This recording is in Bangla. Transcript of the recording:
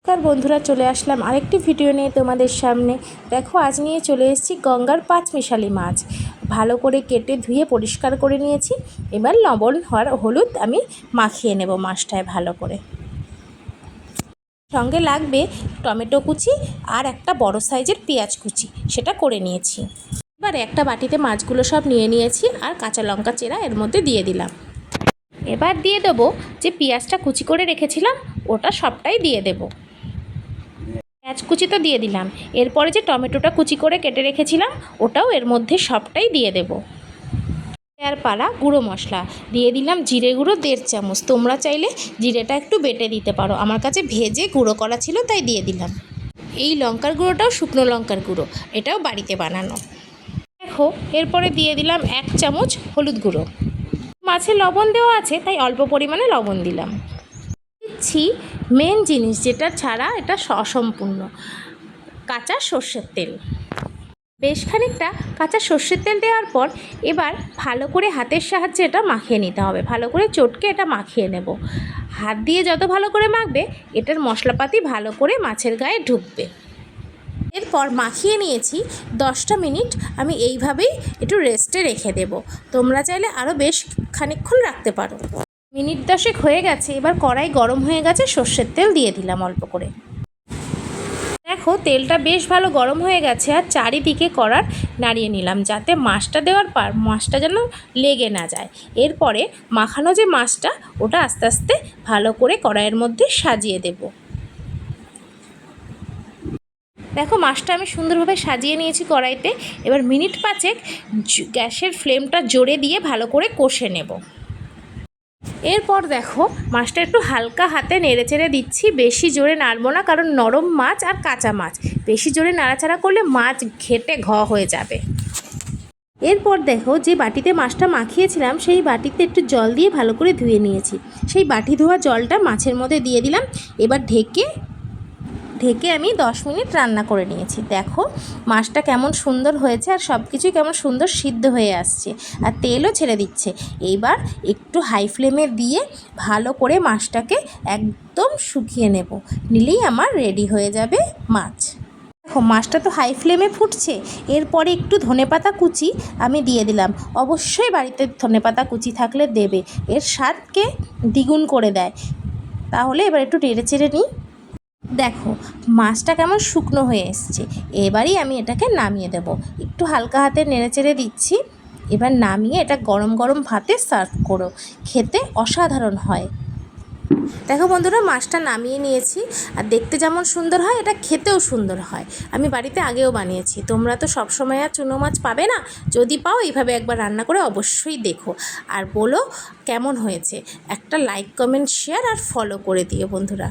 নমস্কার বন্ধুরা, চলে আসলাম আরেকটি ভিডিও নিয়ে তোমাদের সামনে। দেখো, আজ নিয়ে চলে এসেছি গঙ্গার পাঁচমিশালি মাছ। ভালো করে কেটে ধুয়ে পরিষ্কার করে নিয়েছি। এবার লবণ আর হলুদ আমি মাখিয়ে নেব মাছটায় ভালো করে। সঙ্গে লাগবে টমেটো কুচি আর একটা বড় সাইজের পেঁয়াজ কুচি, সেটা করে নিয়েছি। এবার একটা বাটিতে মাছগুলো সব নিয়ে নিয়েছি আর কাঁচা লঙ্কা চেরা এর মধ্যে দিয়ে দিলাম। এবার দিয়ে দেবো যে পেঁয়াজটা কুচি করে রেখেছিলাম, ওটা সবটাই দিয়ে দেবো। পেঁয়াজ কুচি তো দিয়ে দিলাম, এরপরে যে টমেটোটা কুচি করে কেটে রেখেছিলাম ওটাও এর মধ্যে সবটাই দিয়ে দেব। আর পালা গুঁড়ো মশলা দিয়ে দিলাম, জিরে গুঁড়ো 1.5 চামচ। তোমরা চাইলে জিরেটা একটু বেটে দিতে পারো, আমার কাছে ভেজে গুঁড়ো করা ছিল তাই দিয়ে দিলাম। এই লঙ্কার গুঁড়োটাও শুকনো লঙ্কার গুঁড়ো, এটাও বাড়িতে বানানো। দেখো, এরপরে দিয়ে দিলাম 1 চামচ হলুদ গুঁড়ো। মাছে লবণ দেওয়া আছে তাই অল্প পরিমাণে লবণ দিলাম। দিচ্ছি মেন জিনিস, যেটা ছাড়া এটা অসম্পূর্ণ, কাঁচা সর্ষের তেল। বেশ খানিকটা কাঁচা সর্ষের তেল দেওয়ার পর এবার ভালো করে হাতের সাহায্যে এটা মাখিয়ে নিতে হবে। ভালো করে চটকে এটা মাখিয়ে নেব। হাত দিয়ে যত ভালো করে মাখবে, এটার মশলাপাতি ভালো করে মাছের গায়ে ঢুকবে। এরপর মাখিয়ে নিয়েছি 10টা মিনিট, আমি এইভাবেই একটু রেস্টে রেখে দেব। তোমরা চাইলে আরও বেশ খানিকক্ষণ রাখতে পারো। মিনিট 10 হয়ে গেছে। এবার কড়াই গরম হয়ে গেছে, সর্ষের তেল দিয়ে দিলাম অল্প করে। দেখো, তেলটা বেশ ভালো গরম হয়ে গেছে আর চারিদিকে কড়ার নাড়িয়ে নিলাম, যাতে মাছটা দেওয়ার পর মাছটা যেন লেগে না যায়। এরপরে মাখানো যে মাছটা, ওটা আস্তে আস্তে ভালো করে কড়াইয়ের মধ্যে সাজিয়ে দেব। দেখো, মাছটা আমি সুন্দরভাবে সাজিয়ে নিয়েছি কড়াইতে। এবার মিনিট 5 গ্যাসের ফ্লেমটা জোরে দিয়ে ভালো করে কষে নেব। এরপর দেখো, মাছটা একটু হালকা হাতে নেড়েচেড়ে দিচ্ছি, বেশি জোরে নাড়বো না, কারণ নরম মাছ আর কাঁচা মাছ বেশি জোরে নাড়াচাড়া করলে মাছ ঘেটে হয়ে যাবে। এরপর দেখো, যে বাটিতে মাছটা মাখিয়েছিলাম সেই বাটিতে একটু জল দিয়ে ভালো করে ধুয়ে নিয়েছি। সেই বাটি ধোয়া জলটা মাছের মধ্যে দিয়ে দিলাম। এবার ঢেকে আমি 10 মিনিট রান্না করে নিয়েছি। দেখো, মাছটা কেমন সুন্দর হয়েছে আর সব কিছুই কেমন সুন্দর সিদ্ধ হয়ে আসছে আর তেলও ছেড়ে দিচ্ছে। এইবার একটু হাই ফ্লেমে দিয়ে ভালো করে মাছটাকে একদম শুকিয়ে নেব, নিলেই আমার রেডি হয়ে যাবে মাছ। দেখো, মাছটা তো হাই ফ্লেমে ফুটছে। এরপরে একটু ধনেপাতা কুচি আমি দিয়ে দিলাম। অবশ্যই বাড়িতে ধনেপাতা কুচি থাকলে দেবে, এর স্বাদকে দ্বিগুণ করে দেয়। তাহলে এবার একটু নেড়ে চেড়ে নিই। দেখো, মাছটা কেমন শুকনো হয়ে এসছে। এবারই আমি এটাকে নামিয়ে দেব। একটু হালকা হাতে নেড়েচেড়ে দিচ্ছি। এবার নামিয়ে এটা গরম গরম ভাতে সার্ভ করো, খেতে অসাধারণ হয়। দেখো বন্ধুরা, মাছটা নামিয়ে নিয়েছি আর দেখতে যেমন সুন্দর হয়, এটা খেতেও সুন্দর হয়। আমি বাড়িতে আগেও বানিয়েছি। তোমরা তো সবসময় আর চুনো মাছ পাবে না, যদি পাও এইভাবে একবার রান্না করে অবশ্যই দেখো আর বলো কেমন হয়েছে। একটা লাইক, কমেন্ট, শেয়ার আর ফলো করে দিও বন্ধুরা।